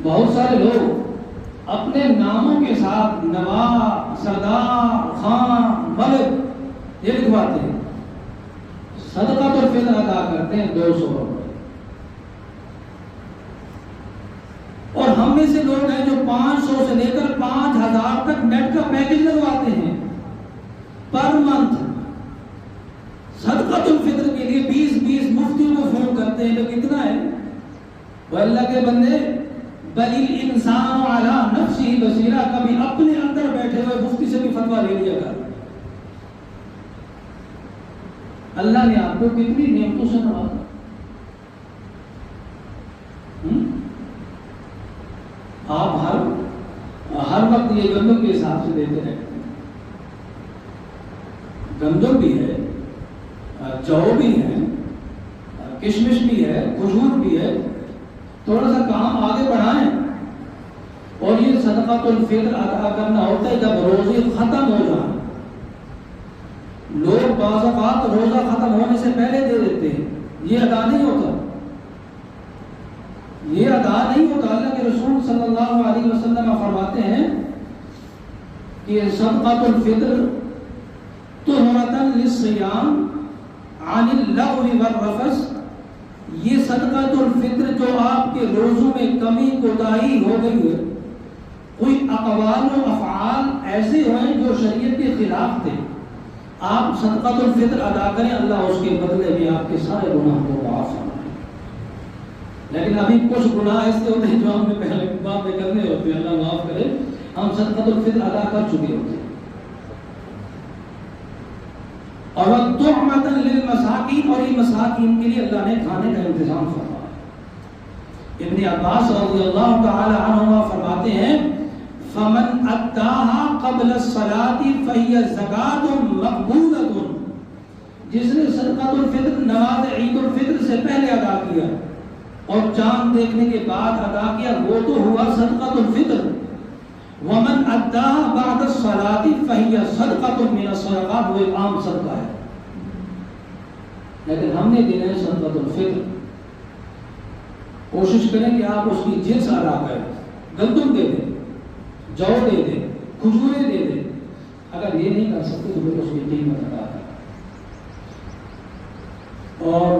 بہت سارے لوگ اپنے ناموں کے ساتھ نواب، سردار، خان، ملک یہ لکھواتے ہیں، صدقۃ الفطر ادا کرتے ہیں 200 روپے۔ اور ہم میں سے لوگ ہیں جو 500 سے لے کر 5000 تک نیٹ کا پیکج لگواتے ہیں پر منتھ۔ صدقۃ الفطر کے لیے 20 مفتیوں کو فون کرتے ہیں، لیکن اتنا ہے وہ اللہ کے بندے، بل الانسان علی نفسہ بصیرہ، کبھی اپنے اندر بیٹھے ہوئے مفتی سے بھی فتویٰ لے لیا کر۔ اللہ نے آپ کو کتنی نعمتوں سے نوازا، آپ ہر وقت یہ گندم کے حساب سے دیتے رہتے ہیں۔ گندم بھی ہے، جو بھی ہے، کشمش بھی ہے، کھجور بھی ہے، تھوڑا سا کام آگے بڑھائیں۔ اور یہ صدقۃ الفطر ادا کرنا ہوتا ہے جب روزے ختم ہو جائیں۔ لوگ بعض اوقات روزہ ختم ہونے سے پہلے دے دیتے ہیں، یہ ادا نہیں ہوتا، یہ ادا نہیں ہوتا۔ اللہ کے رسول صلی اللہ علیہ وسلم فرماتے ہیں کہ صدقۃ الفطر طہرۃ للصیام عن اللغو والرفث، یہ صدقۃ الفطر جو آپ کے روزوں میں کمی کوتاہی ہو گئی ہے، کوئی اقوال و افعال ایسے ہوئے جو شریعت کے خلاف تھے، آپ صدقۃ الفطر ادا کریں، اللہ اس کے بدلے میں آپ کے سارے گناہ کو معاف فرمائے۔ لیکن ابھی کچھ گناہ ایسے ہوتے ہیں جو ہم نے پہلے بات میں کرنے ہوتے ہیں، اللہ معاف کرے، ہم صدقۃ الفطر ادا کر چکے ہوتے ہیں۔ اور طعمۃ للمساکین، اور یہ مساکین کے لیے اللہ نے کھانے کا انتظام فرمایا۔ ابن عباس رضی اللہ تعالی عنہما فرماتے ہیں فمن اداها قبل الصلاة فهي زکاۃ مقبولۃ، جس نے صدقۃ الفطر نماز عید الفطر سے پہلے ادا کیا اور چاند دیکھنے کے بعد ادا کیا، وہ تو ہوا صدقۃ الفطر۔ ومن اداها بعد الصلاة فهي صدقۃ من الصدقات، وہ ایک عام صدقہ ہے۔ لیکن ہم نے دینا ہے صدقۃ الفطر، کوشش کریں کہ آپ اس کی جنس ادا کریں، گندم دے دیں، جو دے دیں، کھجوریں دے دیں، اگر یہ نہیں کر سکتے تو پھر اس کی قیمت ادا کریں۔ اور